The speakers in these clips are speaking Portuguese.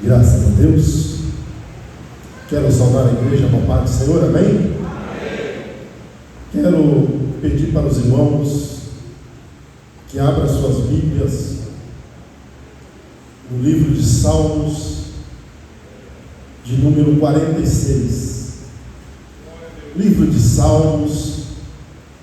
Graças a Deus. Quero saudar a igreja com a paz do Senhor, amém? Amém. Quero pedir para os irmãos que abram suas Bíblias no livro de Salmos, de número 46. Livro de Salmos,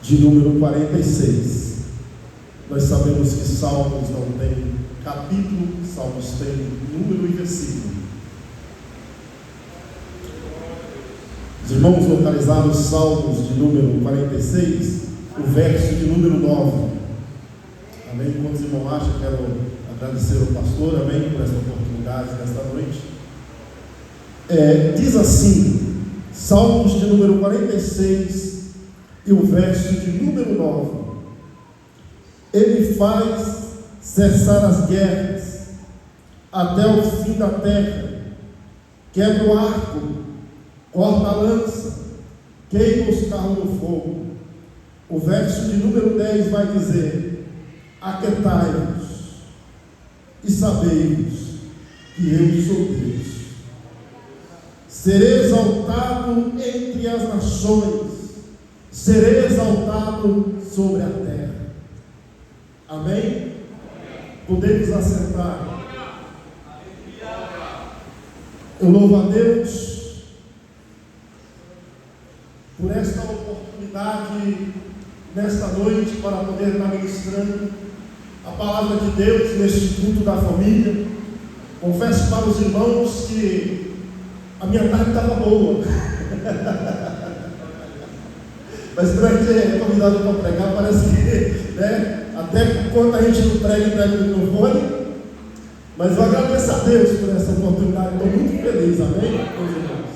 de número 46. Nós sabemos que Salmos não tem capítulo, Salmos tem número e versículo. Os irmãos localizaram os Salmos de número 46, o verso de número 9. Amém? Quando os irmãos acham, quero agradecer ao pastor, amém, por essa oportunidade nesta noite. Diz assim, Salmos de número 46 e o verso de número 9. Ele faz cessar as guerras até o fim da terra, quebra o arco, corta a lança, queima os carros no fogo. O verso de número 10 vai dizer: aquietai-vos e sabei-vos que eu sou Deus. Serei exaltado entre as nações, serei exaltado sobre a terra. Amém? Podemos assentar. Eu louvo a Deus por esta oportunidade nesta noite para poder estar ministrando a palavra de Deus neste culto da família. Confesso para os irmãos que a minha tarde estava boa. Mas quando a gente é convidado para pregar, parece que, né, até quando a gente não prega no microfone. Mas eu agradeço a Deus por essa oportunidade, estou muito feliz, amém, meus irmãos?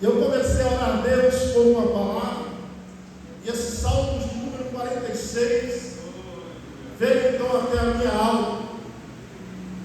E eu comecei a orar a Deus por uma palavra, e esse Salmos de número 46 veio então até a minha alma,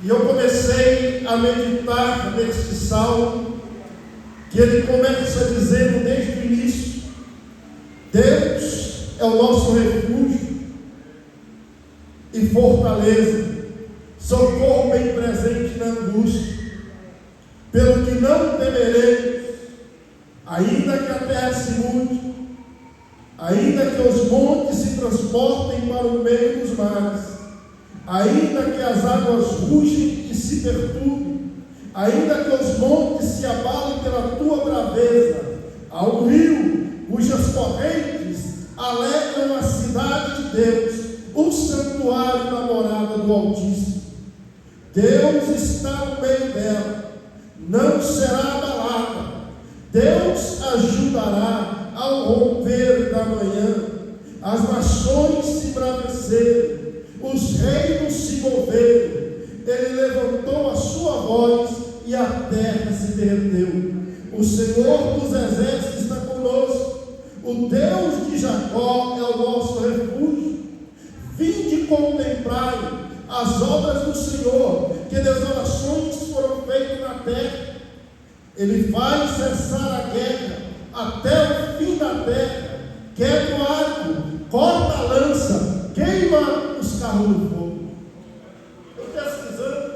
e eu comecei a meditar neste salmo, que ele começa dizendo desde o início: Deus é o nosso refúgio e fortaleza, socorro bem presente na angústia, pelo que não temeremos, ainda que a terra se mude, ainda que os montes se transportem para o meio dos mares, ainda que as águas rugem e se perturbem, ainda que os montes se abalem pela tua braveza, ao rio cujas correntes alegram a cidade de Deus, o santuário da morada do Altíssimo. Deus está no meio dela, não será abalada. Deus ajudará ao romper da manhã. As nações se embravecerem, os reinos se moveram. Ele levantou a sua voz e a terra se derreteu. O Senhor dos exércitos está conosco. O Deus de Jacó é o nosso refúgio. Vinde contemplar as obras do Senhor, que desolações foram feitas na terra. Ele faz cessar a guerra até o fim da terra, quebra o arco, corta a lança, queima os carros no fogo. Eu pesquisando,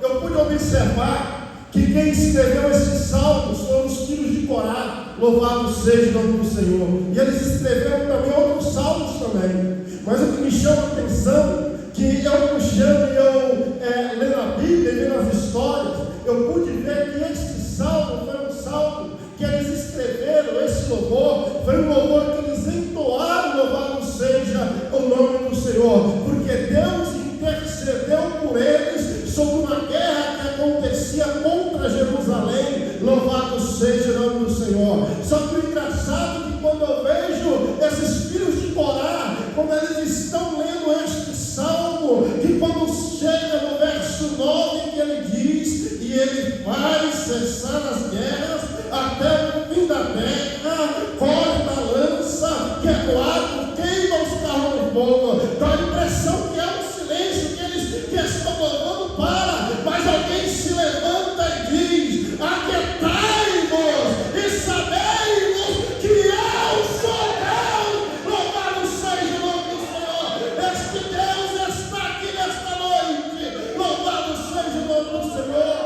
eu pude observar que quem escreveu esses salmos foram os filhos de Corá, louvado seja o nome do Senhor. E eles escreveram também outros salmos também. Mas o que me chama a atenção, que eu puxando e eu lendo a Bíblia e vendo as histórias, eu pude ver que este salmo foi um salmo que eles escreveram, esse louvor, foi um louvor que eles entoaram, louvado seja o nome do Senhor, porque Deus intercedeu por eles sobre uma guerra que acontecia contra Jerusalém, louvado seja o nome do Senhor. Só que o engraçado é que quando eu vejo esses filhos de Corá, quando eles estão lendo este salmo, que quando chega no verso 9, que ele diz: e ele faz cessar as guerras até o fim da terra, corta a lança, quebra o arco, queima os carros no fogo. Dá a impressão que há um silêncio, que estão louvando para, mas alguém se levanta e diz: aquietai-vos e sabei-vos que eu sou Deus, louvado seja o nome do Senhor. Este Deus está aqui nesta noite, louvado seja o nome do Senhor.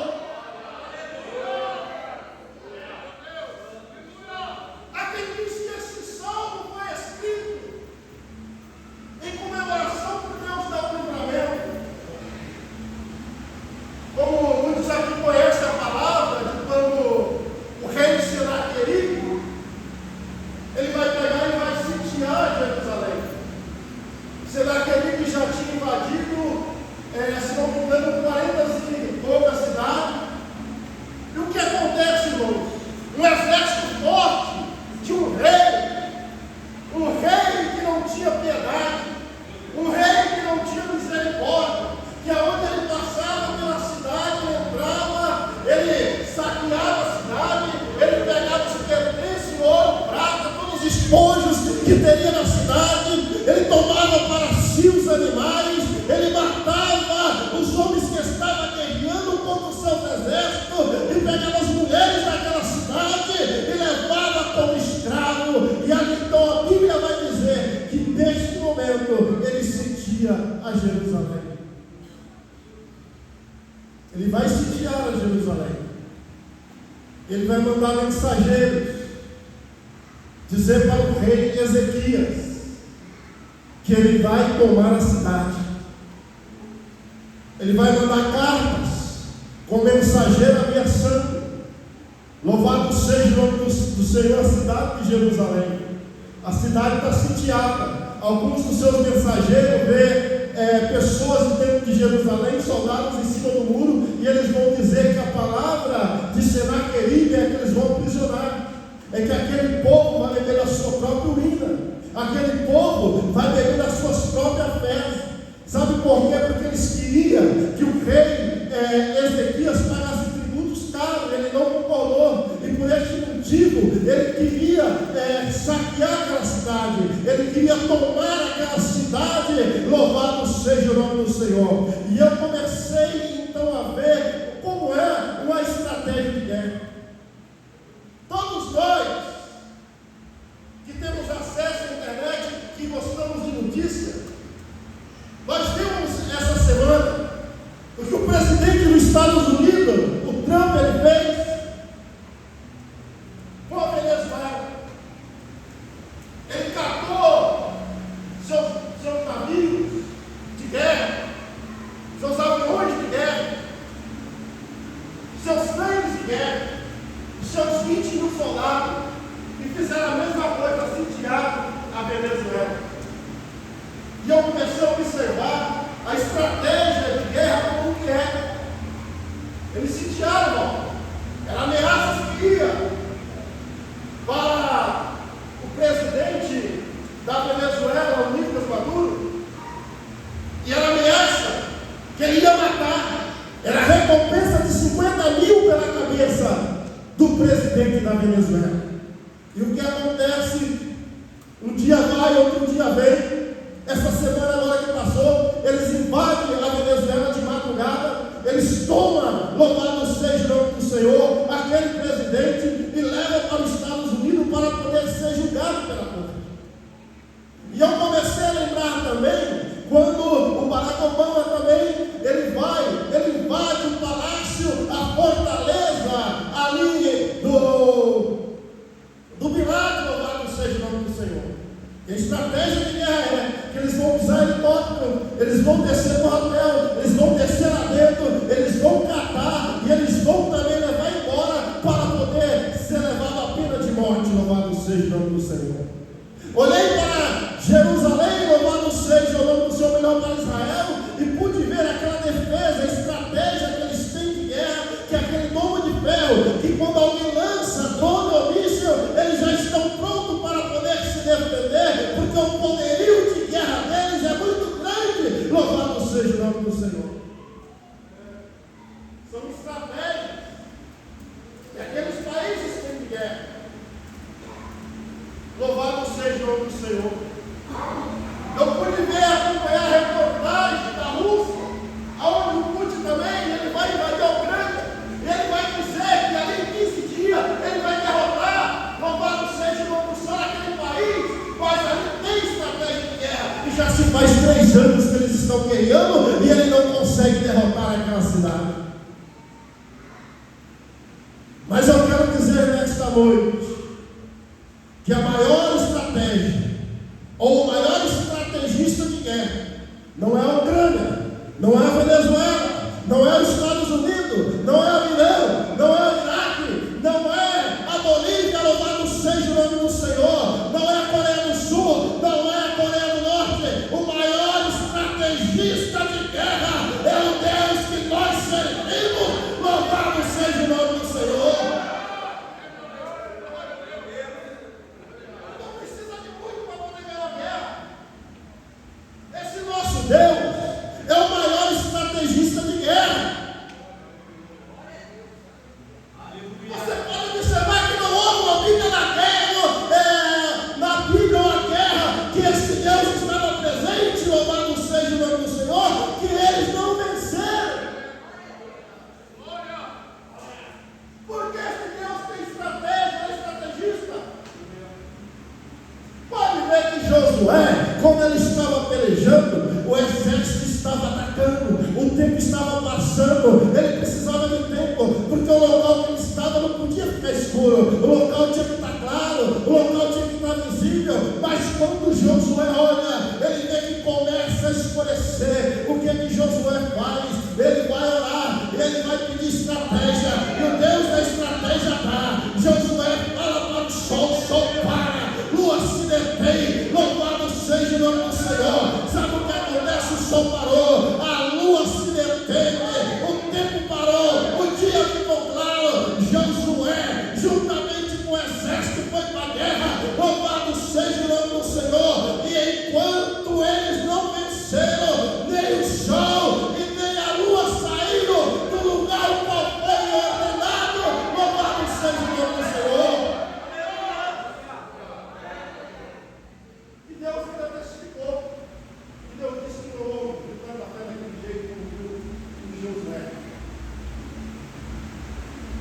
Jerusalém. Ele vai sitiar a Jerusalém. Ele vai mandar mensageiros dizer para o rei Ezequias que ele vai tomar a cidade. Ele vai mandar cartas com mensageiro ameaçando. Louvado seja o nome do Senhor, a cidade de Jerusalém. A cidade está sitiada. Alguns dos seus mensageiros vê pessoas dentro de Jerusalém, soldados em cima do muro, e eles vão dizer que a palavra de Senaqueribe é que eles vão aprisionar. É que aquele povo vai beber da sua própria urina. Aquele povo vai beber das suas próprias fezes. Sabe por quê? Porque eles queriam que o rei Ezequias pagasse tributos caros. Ele não concordou. E por este motivo, ele queria saquear aquela cidade. Ele queria tomar aquela cidade. Louvado seja o nome do Senhor. E eu comecei então a ver como é uma estratégia de guerra. Todos nós que temos acesso à internet, que gostamos de notícia, nós vimos essa semana o que o presidente dos Estados Unidos, o Trump, ele fez com a Venezuela. Ele captou seus navios de guerra, seus aviões de guerra, seus tanques de guerra, seus 20 mil soldados, e fizeram a mesma coisa, sitiar a Venezuela. E eu comecei a observar a estratégia de guerra como que é. Eles sitiaram, era ameaças que ia para o presidente da Venezuela, o Nicolás Maduro, e era ameaça que ele ia matar. Era recompensa de 50 mil pela cabeça do presidente da Venezuela. E o que acontece? Um dia vai, outro dia vem. Essa semana agora que passou, eles invadem a Venezuela de madrugada. Eles tomam, louvado seja o nome do Senhor, aquele presidente, e levam para os Estados Unidos para poder ser julgado pela corte. E eu comecei a lembrar também quando o Barack Obama também, ele invade o palácio, a fortaleza ali do Bilate, louvado seja o nome do Senhor. E a estratégia de guerra é que eles vão usar helicóptero, eles vão descer no hotel, eles vão descer lá dentro, eles vão catar e eles vão também levar embora para poder ser levado à pena de morte, louvado seja o nome do Senhor. Olhei para Jerusalém, louvado seja o nome do Senhor, melhor para Israel, e pude ver aquela defesa, a estratégia que eles têm de guerra, que é aquele domo de ferro, que quando alguém lança drone ou míssil, eles já estão prontos para poder se defender, porque o poderio de guerra deles é muito grande, louvado seja o nome do Senhor. São estratégias que aqueles países têm de guerra. Louvado seja o nome do Senhor. Eu pude ver, acompanhar a reportagem da Rússia, onde o Putin também, ele vai invadir a Ucrânia, e ele vai dizer que ali em 15 dias, ele vai derrotar, louvado seja o nome do Senhor, aquele país, mas ali tem estratégia de guerra, e já se faz 3 anos que eles estão guerreando, e ele não consegue derrotar aquela cidade. Mas eu quero dizer nesta noite, que a maior estratégia, ou o maior estrategista de guerra, não é a Ucrânia, não é a Venezuela, não é os Estados Unidos, não é o Irã, não é o Iraque, não é a Bolívia, louvado seja o nome do Senhor, não é a Coreia do Sul, não é a Coreia do Norte. O maior estrategista de guerra é o Deus que nós servimos, louvado seja o nome do Senhor. Esse nosso Deus é o maior estrategista de guerra.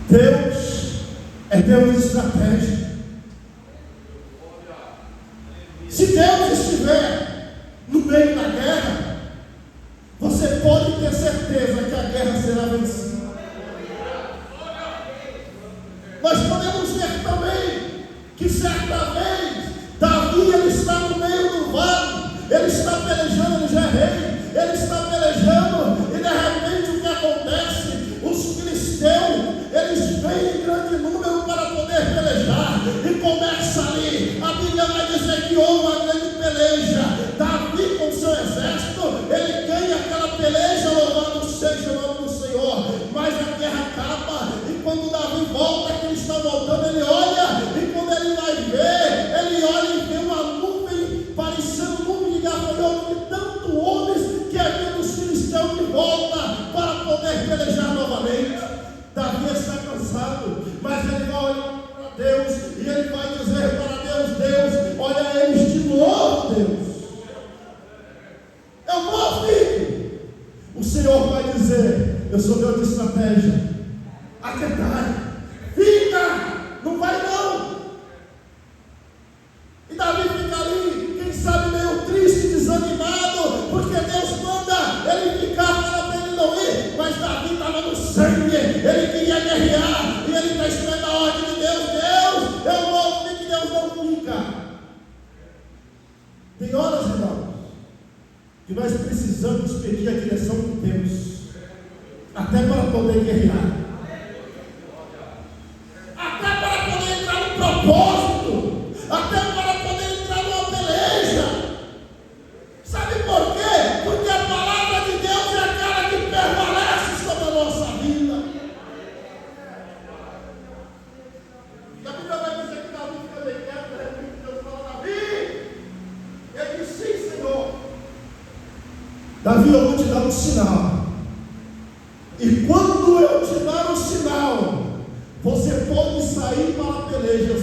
Deus é Deus de estratégia. Se Deus estiver no meio da guerra, você pode ter certeza que a guerra será vencida. Nós podemos ver também que certa vez Davi, ele está no meio do vale, ele está pelejando, ele já é rei, ele está pelejando, e de repente o que acontece? Os filisteus, eles vêm em grande número para poder pelejar, e começa ali, a Bíblia vai dizer que houve uma grande peleja. Davi com seu exército, ele ganha aquela peleja, louvado seja o nome do Senhor, mas a guerra acaba, e quando Davi volta, que ele está voltando, ele olha, e quando ele vai ver, ele olha e vê uma nuvem, parecendo nuvem de gafanhoto, de tanto homens, que havia dos filisteus de volta, para poder pelejar novamente. Davi está cansado, mas ele vai olhar para Deus, e ele vai dizer para Deus: Deus, olha eles de novo, Deus. Eu vou, filho. O Senhor vai dizer: eu sou Deus de estratégia. Aquietai, fica, não vai não. E Davi fica ali, quem sabe meio triste, desanimado, porque Deus manda ele ficar para ele não ir. Mas Davi estava no sangue, ele queria guerrear, e ele está esperando a ordem de Deus. Deus, eu vou ouvir que Deus não fica. Tem horas, irmãos, que nós precisamos pedir a direção de Deus, até para poder guerrear, até para poder entrar no propósito, até para poder entrar numa peleja. Sabe por quê? Porque a palavra de Deus é aquela que permanece sobre a nossa vida. E a Bíblia vai dizer que Davi fica bem quieto, de repente Deus fala: Davi. Ele disse: sim, Senhor. Davi, eu vou te dar um sinal, e quando eu te dar o sinal, você pode sair para a peleja.